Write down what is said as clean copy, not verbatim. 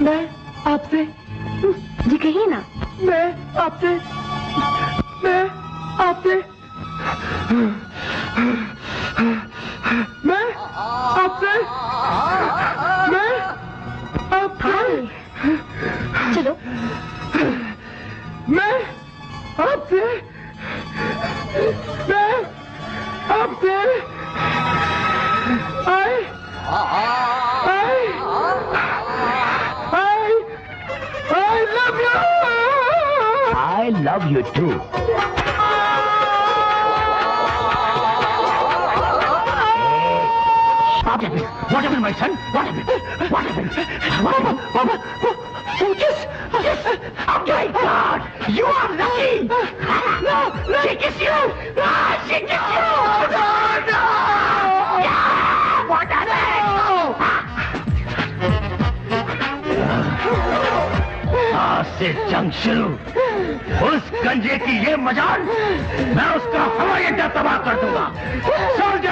मैं आपसे जी कहिए ना। मैं आपसे मैं आपसे चलो। मैं आपसे I love you too. What happened, my son? What happened? What happened? Mama. Yes. Oh my God! You are lucky. No. She kissed you. She kissed you. No. Yeah. What happened? आज से जंग शुरू। उस गंजे की ये मजाल मैं उसका हवाई अड्डा तबाह कर दूंगा। सोल्जर